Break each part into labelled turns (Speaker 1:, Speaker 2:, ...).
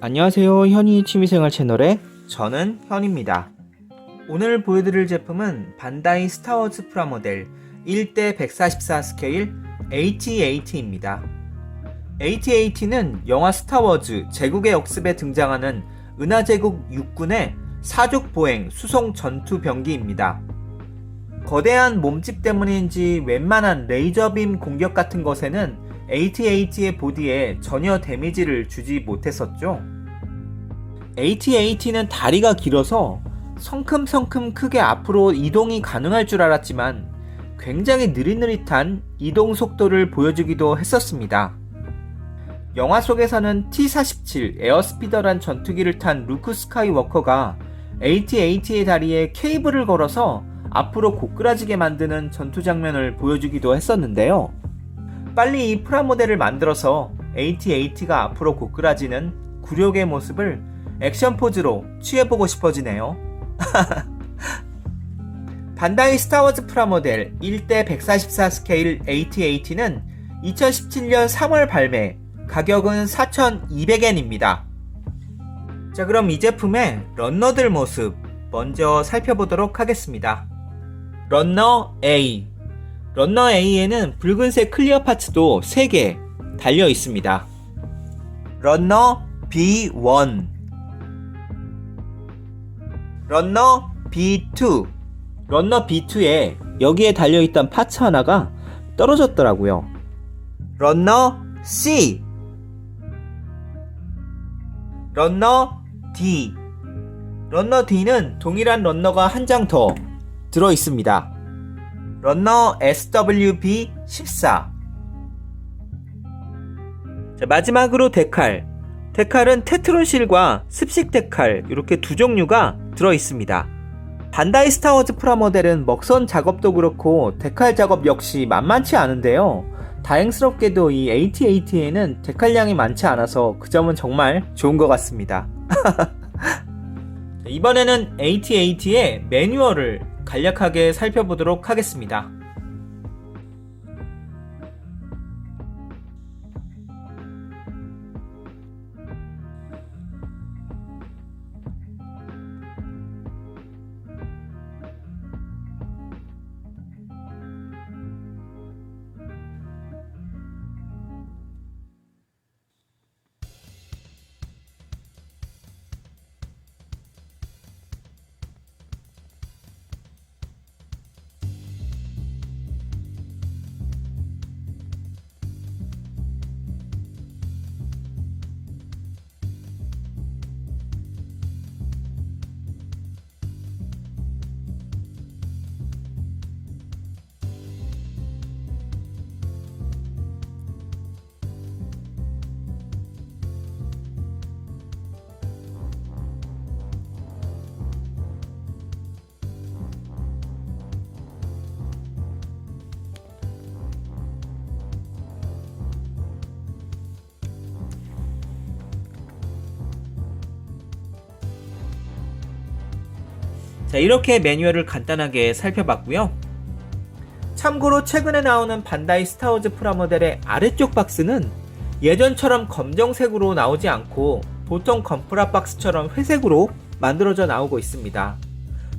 Speaker 1: 안녕하세요. 현이 취미생활 채널의 저는 현입니다. 오늘 보여드릴 제품은 반다이 스타워즈 프라모델 1대 144 스케일 AT-AT입니다. AT-AT는 영화 스타워즈 제국의 역습에 등장하는 은하제국 육군의 사족 보행 수송 전투 병기입니다. 거대한 몸집 때문인지 웬만한 레이저빔 공격 같은 것에는 AT-AT의 보디에 전혀 데미지를 주지 못했었죠. AT-AT는 다리가 길어서 성큼성큼 크게 앞으로 이동이 가능할 줄 알았지만 굉장히 느릿느릿한 이동 속도를 보여주기도 했었습니다. 영화 속에서는 T-47 에어스피더란 전투기를 탄 루크 스카이워커가 AT-AT의 다리에 케이블을 걸어서 앞으로 고꾸라지게 만드는 전투 장면을 보여주기도 했었는데요. 빨리 이 프라모델을 만들어서 AT-AT가 앞으로 고꾸라지는 굴욕의 모습을 액션 포즈로 취해보고 싶어지네요. 반다이 스타워즈 프라모델 1대 144 스케일 AT-AT는 2017년 3월 발매, 가격은 4,200엔입니다. 자, 그럼 이 제품의 런너들 모습 먼저 살펴보도록 하겠습니다. 런너 A. 런너 A에는 붉은색 클리어 파츠도 3개 달려 있습니다. 런너 B1, 런너 B2. 런너 B2에 여기에 달려있던 파츠 하나가 떨어졌더라고요. 런너 C, 런너 D. 런너 D는 동일한 런너가 한 장 더 들어있습니다. 런너 SWB14. 자, 마지막으로 데칼. 데칼은 테트론실과 습식 데칼 이렇게 두 종류가 들어있습니다. 반다이 스타워즈 프라모델은 먹선 작업도 그렇고 데칼 작업 역시 만만치 않은데요. 다행스럽게도 이 AT-AT에는 데칼량이 많지 않아서 그 점은 정말 좋은 것 같습니다. 이번에는 AT-AT의 매뉴얼을 간략하게 살펴보도록 하겠습니다. 자, 이렇게 매뉴얼을 간단하게 살펴봤고요. 참고로 최근에 나오는 반다이 스타워즈 프라모델의 아래쪽 박스는 예전처럼 검정색으로 나오지 않고 보통 건프라 박스처럼 회색으로 만들어져 나오고 있습니다.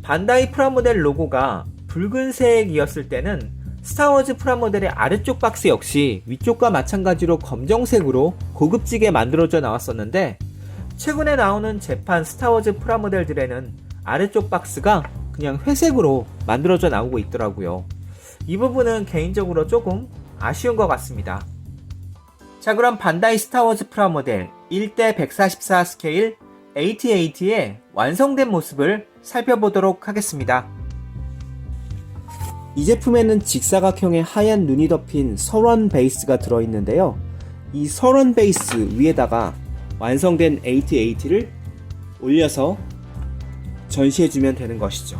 Speaker 1: 반다이 프라모델 로고가 붉은색이었을 때는 스타워즈 프라모델의 아래쪽 박스 역시 위쪽과 마찬가지로 검정색으로 고급지게 만들어져 나왔었는데, 최근에 나오는 재판 스타워즈 프라모델들에는 아래쪽 박스가 그냥 회색으로 만들어져 나오고 있더라고요. 이 부분은 개인적으로 조금 아쉬운 것 같습니다. 자, 그럼 반다이 스타워즈 프라모델 1대 144 스케일 AT-AT의 완성된 모습을 살펴보도록 하겠습니다. 이 제품에는 직사각형의 하얀 눈이 덮인 설원 베이스가 들어있는데요. 이 설원 베이스 위에다가 완성된 AT-AT를 올려서 전시해주면 되는 것이죠.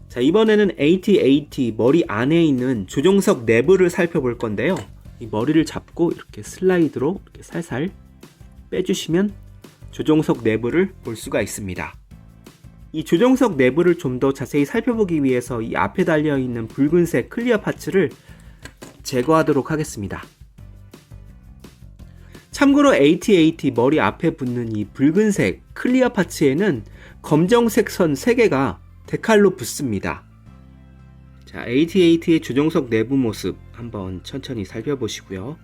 Speaker 1: 자, 이번에는 AT-AT 머리 안에 있는 조종석 내부를 살펴볼 건데요. 이 머리를 잡고 이렇게 슬라이드로 이렇게 살살 빼주시면 조종석 내부를 볼 수가 있습니다. 이 조종석 내부를 좀 더 자세히 살펴보기 위해서 이 앞에 달려있는 붉은색 클리어 파츠를 제거하도록 하겠습니다. 참고로 AT-AT 머리 앞에 붙는 이 붉은색 클리어 파츠에는 검정색 선 3개가 데칼로 붙습니다. 자, AT-AT의 조종석 내부 모습 한번 천천히 살펴보시고요.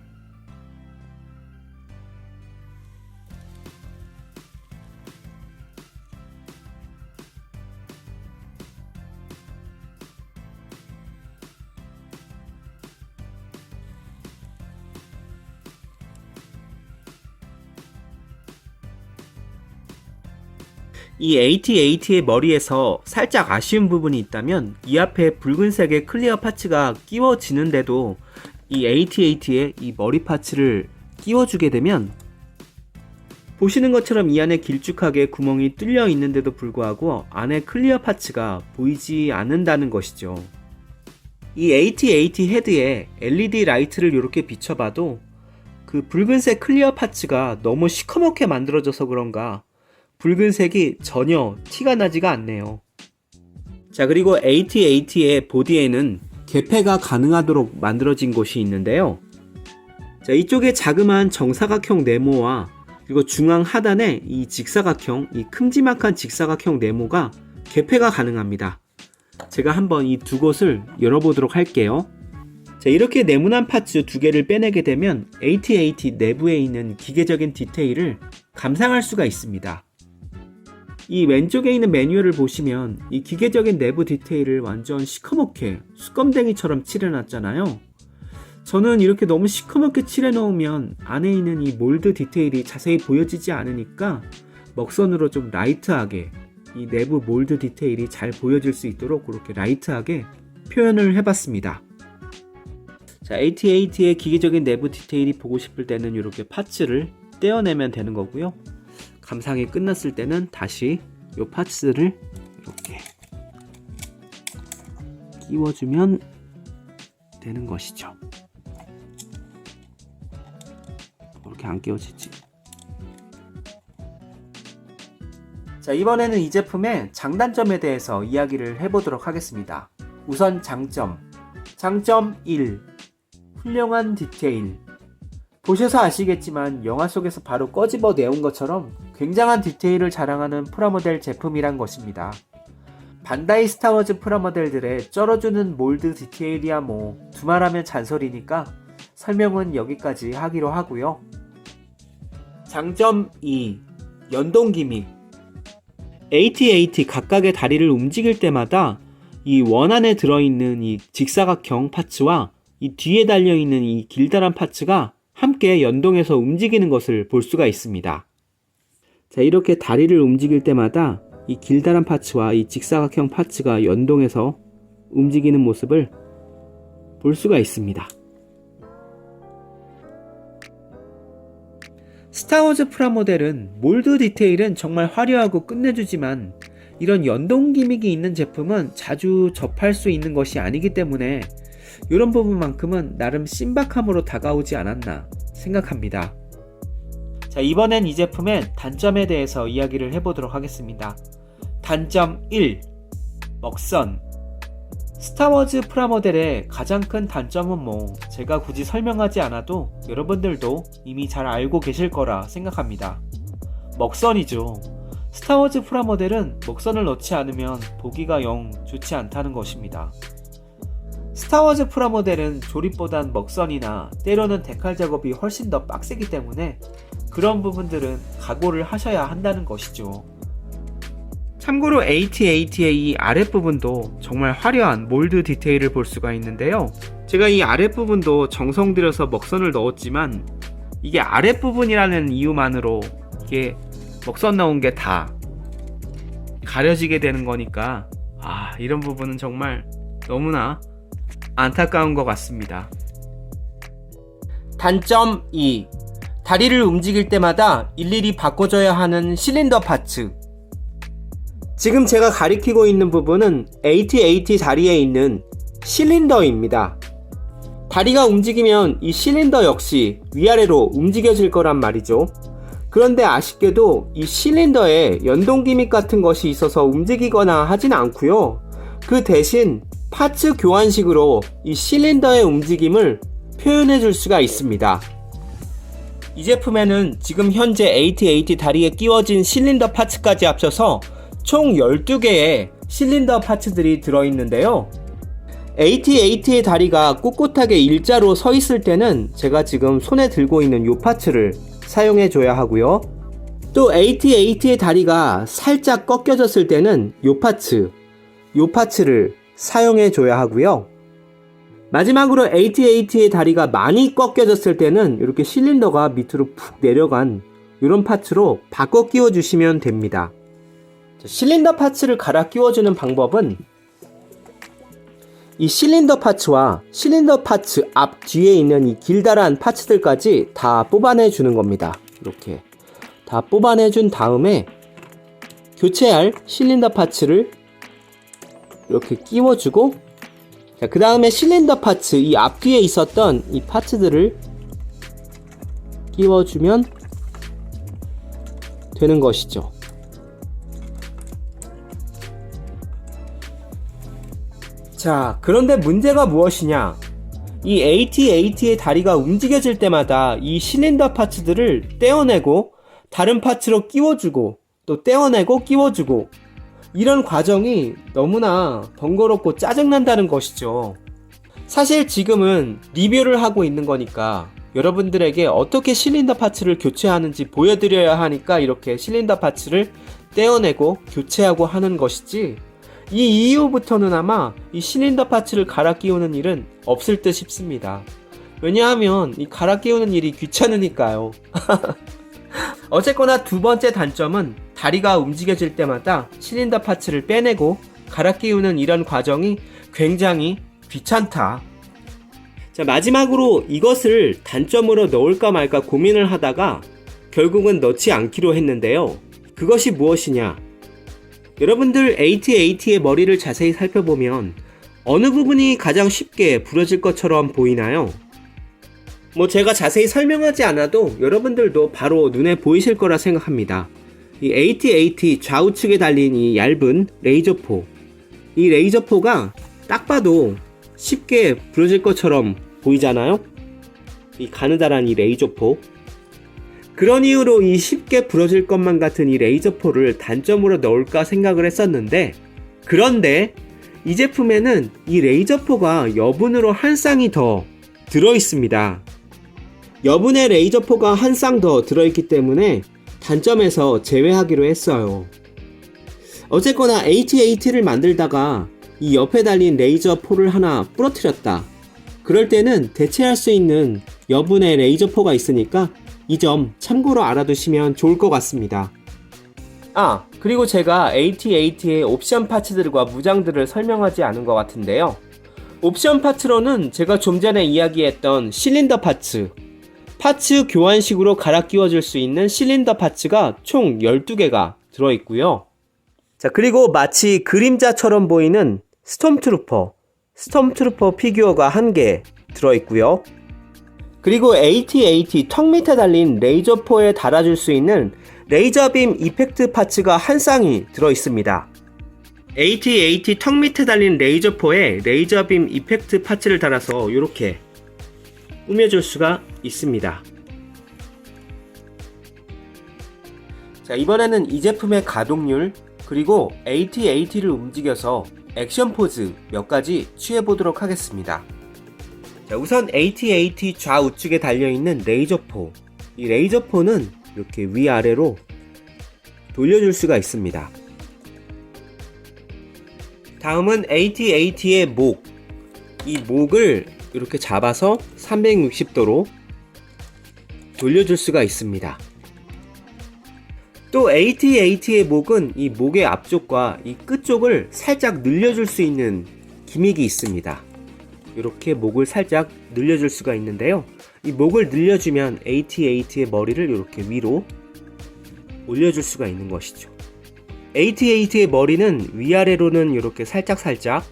Speaker 1: 이 AT-AT의 머리에서 살짝 아쉬운 부분이 있다면 이 앞에 붉은색의 클리어 파츠가 끼워지는데도 이 AT-AT의 이 머리 파츠를 끼워주게 되면 보시는 것처럼 이 안에 길쭉하게 구멍이 뚫려 있는데도 불구하고 안에 클리어 파츠가 보이지 않는다는 것이죠. 이 AT-AT 헤드에 LED 라이트를 이렇게 비춰봐도 그 붉은색 클리어 파츠가 너무 시커멓게 만들어져서 그런가 붉은색이 전혀 티가 나지가 않네요. 자, 그리고 AT-AT의 보디에는 개폐가 가능하도록 만들어진 곳이 있는데요. 자, 이쪽에 자그마한 정사각형 네모와 그리고 중앙 하단에 이 직사각형, 이 큼지막한 직사각형 네모가 개폐가 가능합니다. 제가 한번 이 두 곳을 열어보도록 할게요. 자, 이렇게 네모난 파츠 두 개를 빼내게 되면 AT-AT 내부에 있는 기계적인 디테일을 감상할 수가 있습니다. 이 왼쪽에 있는 매뉴얼을 보시면 이 기계적인 내부 디테일을 완전 시커멓게 수검댕이처럼 칠해놨잖아요. 저는 이렇게 너무 시커멓게 칠해놓으면 안에 있는 이 몰드 디테일이 자세히 보여지지 않으니까 먹선으로 좀 라이트하게 이 내부 몰드 디테일이 잘 보여질 수 있도록 그렇게 라이트하게 표현을 해봤습니다. 자, AT-AT의 기계적인 내부 디테일이 보고 싶을 때는 이렇게 파츠를 떼어내면 되는 거고요. 감상이 끝났을 때는 다시 이 파츠를 이렇게 끼워주면 되는 것이죠. 이렇게 안 끼워지지. 자, 이번에는 이 제품의 장단점에 대해서 이야기를 해보도록 하겠습니다. 우선 장점. 장점 1. 훌륭한 디테일. 보셔서 아시겠지만 영화 속에서 바로 꺼집어 내온 것처럼 굉장한 디테일을 자랑하는 프라모델 제품이란 것입니다. 반다이 스타워즈 프라모델들의 쩔어주는 몰드 디테일이야 뭐 두말하면 잔소리니까 설명은 여기까지 하기로 하고요. 장점 2. 연동 기믹. AT-AT 각각의 다리를 움직일 때마다 이 원 안에 들어있는 이 직사각형 파츠와 이 뒤에 달려있는 이 길다란 파츠가 함께 연동해서 움직이는 것을 볼 수가 있습니다. 자, 이렇게 다리를 움직일 때마다 이 길다란 파츠와 이 직사각형 파츠가 연동해서 움직이는 모습을 볼 수가 있습니다. 스타워즈 프라모델은 몰드 디테일은 정말 화려하고 끝내주지만 이런 연동 기믹이 있는 제품은 자주 접할 수 있는 것이 아니기 때문에 이런 부분만큼은 나름 신박함으로 다가오지 않았나 생각합니다. 자, 이번엔 이 제품의 단점에 대해서 이야기를 해보도록 하겠습니다. 단점 1. 먹선. 스타워즈 프라모델의 가장 큰 단점은 뭐 제가 굳이 설명하지 않아도 여러분들도 이미 잘 알고 계실 거라 생각합니다. 먹선이죠. 스타워즈 프라모델은 먹선을 넣지 않으면 보기가 영 좋지 않다는 것입니다. 스타워즈 프라모델은 조립보단 먹선이나 때로는 데칼 작업이 훨씬 더 빡세기 때문에 그런 부분들은 각오를 하셔야 한다는 것이죠. 참고로 AT-AT의 이 아랫부분도 정말 화려한 몰드 디테일을 볼 수가 있는데요. 제가 이 아랫부분도 정성 들여서 먹선을 넣었지만 이게 아랫부분이라는 이유만으로 이게 먹선 넣은 게 다 가려지게 되는 거니까 이런 부분은 정말 너무나 안타까운 것 같습니다. 단점 2. 다리를 움직일 때마다 일일이 바꿔줘야 하는 실린더 파츠. 지금 제가 가리키고 있는 부분은 AT-AT 다리에 있는 실린더입니다. 다리가 움직이면 이 실린더 역시 위아래로 움직여질 거란 말이죠. 그런데 아쉽게도 이 실린더에 연동 기믹 같은 것이 있어서 움직이거나 하진 않고요. 그 대신 파츠 교환식으로 이 실린더의 움직임을 표현해 줄 수가 있습니다. 이 제품에는 지금 현재 AT-AT 다리에 끼워진 실린더 파츠까지 합쳐서 총 12개의 실린더 파츠들이 들어있는데요. AT-AT의 다리가 꿋꿋하게 일자로 서 있을 때는 제가 지금 손에 들고 있는 이 파츠를 사용해 줘야 하고요. 또 AT-AT의 다리가 살짝 꺾여졌을 때는 이 파츠를 사용해 줘야 하고요. 마지막으로 AT-AT의 다리가 많이 꺾여졌을 때는 이렇게 실린더가 밑으로 푹 내려간 이런 파츠로 바꿔 끼워 주시면 됩니다. 실린더 파츠를 갈아 끼워주는 방법은 이 실린더 파츠와 실린더 파츠 앞 뒤에 있는 이 길다란 파츠들까지 다 뽑아내 주는 겁니다. 이렇게 다 뽑아내 준 다음에 교체할 실린더 파츠를 이렇게 끼워주고, 그 다음에 실린더 파츠 이 앞뒤에 있었던 이 파츠들을 끼워주면 되는 것이죠. 자, 그런데 문제가 무엇이냐? 이 AT-AT의 다리가 움직여질 때마다 이 실린더 파츠들을 떼어내고 다른 파츠로 끼워주고 또 떼어내고 끼워주고, 이런 과정이 너무나 번거롭고 짜증난다는 것이죠. 사실 지금은 리뷰를 하고 있는 거니까 여러분들에게 어떻게 실린더 파츠를 교체하는지 보여드려야 하니까 이렇게 실린더 파츠를 떼어내고 교체하고 하는 것이지, 이 이후부터는 아마 이 실린더 파츠를 갈아 끼우는 일은 없을 듯 싶습니다. 왜냐하면 이 갈아 끼우는 일이 귀찮으니까요. 어쨌거나 두 번째 단점은 다리가 움직여질 때마다 실린더 파츠를 빼내고 갈아 끼우는 이런 과정이 굉장히 귀찮다. 자, 마지막으로 이것을 단점으로 넣을까 말까 고민을 하다가 결국은 넣지 않기로 했는데요. 그것이 무엇이냐? 여러분들 AT-AT의 머리를 자세히 살펴보면 어느 부분이 가장 쉽게 부러질 것처럼 보이나요? 제가 자세히 설명하지 않아도 여러분들도 바로 눈에 보이실 거라 생각합니다. 이 AT-AT 좌우측에 달린 이 얇은 레이저포, 이 레이저포가 딱 봐도 쉽게 부러질 것처럼 보이잖아요? 이 가느다란 이 레이저포. 그런 이유로 이 쉽게 부러질 것만 같은 이 레이저포를 단점으로 넣을까 생각을 했었는데, 그런데 이 제품에는 이 레이저포가 여분으로 한 쌍이 더 들어있습니다. 여분의 레이저포가 한 쌍 더 들어있기 때문에 단점에서 제외하기로 했어요. 어쨌거나 AT-AT를 만들다가 이 옆에 달린 레이저포를 하나 부러뜨렸다. 그럴 때는 대체할 수 있는 여분의 레이저포가 있으니까 이 점 참고로 알아두시면 좋을 것 같습니다. 그리고 제가 AT-AT의 옵션 파츠들과 무장들을 설명하지 않은 것 같은데요. 옵션 파츠로는 제가 좀 전에 이야기했던 실린더 파츠 교환식으로 갈아 끼워줄 수 있는 실린더 파츠가 총 12개가 들어있고요. 자, 그리고 마치 그림자처럼 보이는 스톰트루퍼 피규어가 1개 들어있고요. 그리고 AT-AT 턱 밑에 달린 레이저포에 달아줄 수 있는 레이저빔 이펙트 파츠가 한 쌍이 들어있습니다. AT-AT 턱 밑에 달린 레이저포에 레이저빔 이펙트 파츠를 달아서 이렇게 꾸며줄 수가 있습니다. 자, 이번에는 이 제품의 가동률 그리고 AT-AT를 움직여서 액션 포즈 몇 가지 취해보도록 하겠습니다. 자, 우선 AT-AT 좌우측에 달려있는 레이저포, 이 레이저포는 이렇게 위아래로 돌려줄 수가 있습니다. 다음은 AT-AT의 목, 이 목을 이렇게 잡아서 360도로 돌려줄 수가 있습니다. 또 AT-AT의 목은 이 목의 앞쪽과 이 끝쪽을 살짝 늘려줄 수 있는 기믹이 있습니다. 이렇게 목을 살짝 늘려줄 수가 있는데요. 이 목을 늘려주면 AT-AT의 머리를 이렇게 위로 올려줄 수가 있는 것이죠.
Speaker 2: AT-AT의 머리는 위아래로는 이렇게 살짝살짝,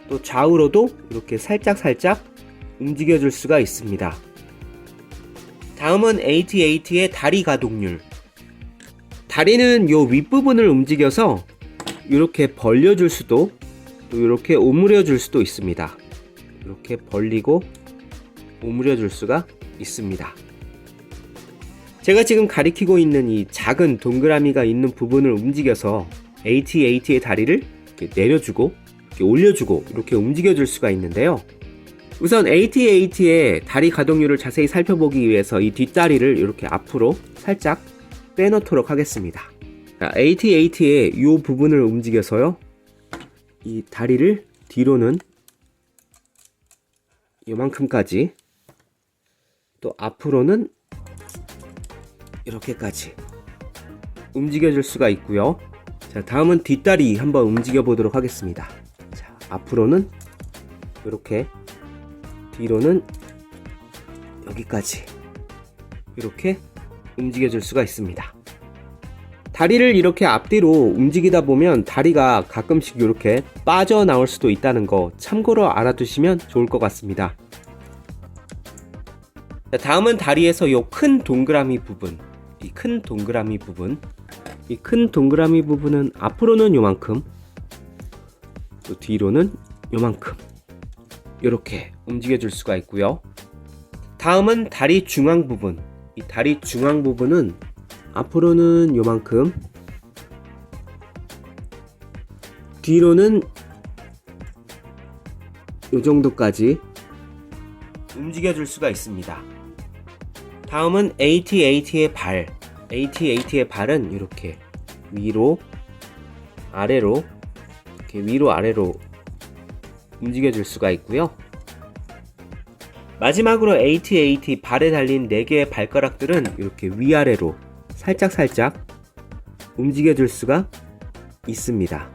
Speaker 2: 또 좌우로도 이렇게 살짝살짝 움직여줄 수가 있습니다. 다음은 AT-AT의 다리 가동률. 다리는 요 윗부분을 움직여서 이렇게 벌려줄 수도, 또 이렇게 오므려줄 수도 있습니다. 이렇게 벌리고 오므려줄 수가 있습니다. 제가 지금 가리키고 있는 이 작은 동그라미가 있는 부분을 움직여서 AT-AT의 다리를 이렇게 내려주고 이렇게 올려주고 이렇게 움직여줄 수가 있는데요. 우선 AT-AT의 다리 가동률을 자세히 살펴보기 위해서 이 뒷다리를 이렇게 앞으로 살짝 빼놓도록 하겠습니다. AT-AT의 이 부분을 움직여서요, 이 다리를 뒤로는 이만큼까지, 또 앞으로는 이렇게까지 움직여줄 수가 있고요. 자, 다음은 뒷다리 한번 움직여 보도록 하겠습니다. 자, 앞으로는 이렇게, 뒤로는 여기까지 이렇게 움직여줄 수가 있습니다. 다리를 이렇게 앞뒤로 움직이다 보면 다리가 가끔씩 이렇게 빠져나올 수도 있다는 거 참고로 알아두시면 좋을 것 같습니다. 자, 다음은 다리에서 이 큰 동그라미 부분, 이 큰 동그라미 부분은 앞으로는 요만큼, 또 뒤로는 요만큼 이렇게 움직여줄 수가 있고요. 다음은 다리 중앙 부분. 이 다리 중앙 부분은 앞으로는 요만큼, 뒤로는 요 정도까지 움직여줄 수가 있습니다. 다음은 AT-AT의 발. AT-AT의 발은 이렇게 위로 아래로, 이렇게 위로 아래로 움직여줄 수가 있고요. 마지막으로 AT-AT 발에 달린 4개의 발가락들은 이렇게 위아래로 살짝살짝 움직여줄 수가 있습니다.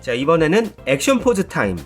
Speaker 2: 자, 이번에는 액션 포즈 타임.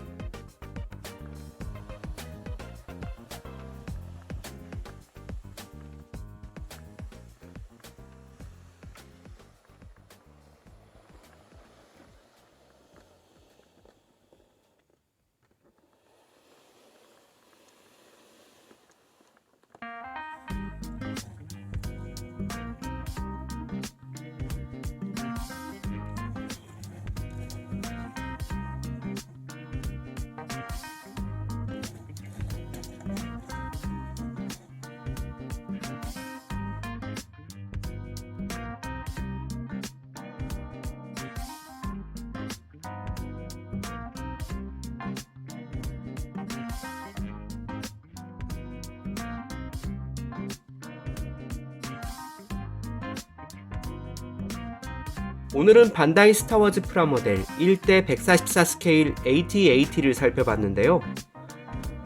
Speaker 2: 오늘은 반다이 스타워즈 프라모델 1대 144 스케일 AT-AT를 살펴봤는데요.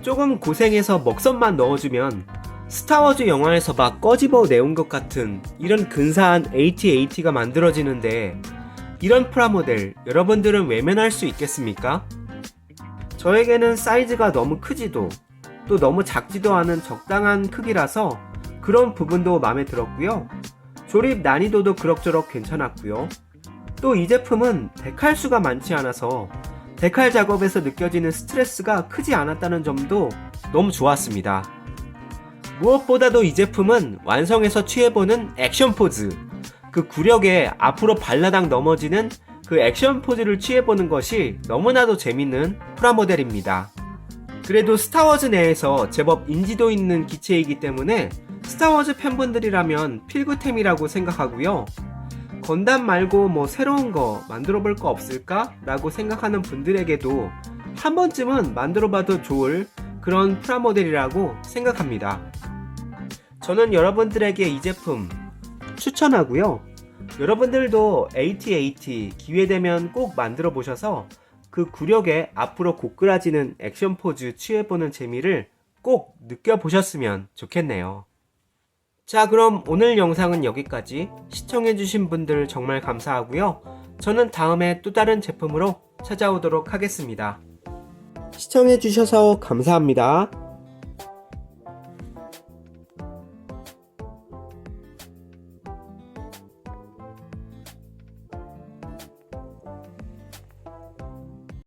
Speaker 2: 조금 고생해서 먹선만 넣어주면 스타워즈 영화에서 막 꺼집어 내온 것 같은 이런 근사한 AT-AT가 만들어지는데, 이런 프라모델 여러분들은 외면할 수 있겠습니까? 저에게는 사이즈가 너무 크지도 또 너무 작지도 않은 적당한 크기라서 그런 부분도 마음에 들었고요. 조립 난이도도 그럭저럭 괜찮았고요. 또 이 제품은 데칼수가 많지 않아서 데칼 작업에서 느껴지는 스트레스가 크지 않았다는 점도 너무 좋았습니다. 무엇보다도 이 제품은 완성해서 취해보는 액션 포즈, 그 구력에 앞으로 발라당 넘어지는 그 액션 포즈를 취해보는 것이 너무나도 재밌는 프라모델입니다. 그래도 스타워즈 내에서 제법 인지도 있는 기체이기 때문에 스타워즈 팬분들이라면 필구템이라고 생각하고요. 건담 말고 뭐 새로운 거 만들어 볼 거 없을까? 라고 생각하는 분들에게도 한 번쯤은 만들어 봐도 좋을 그런 프라모델이라고 생각합니다. 저는 여러분들에게 이 제품 추천하고요. 여러분들도 AT-AT 기회되면 꼭 만들어 보셔서 그 구력에 앞으로 고꾸라지는 액션 포즈 취해보는 재미를 꼭 느껴보셨으면 좋겠네요. 자, 그럼 오늘 영상은 여기까지. 시청해주신 분들 정말 감사하고요. 저는 다음에 또 다른 제품으로 찾아오도록 하겠습니다. 시청해주셔서 감사합니다.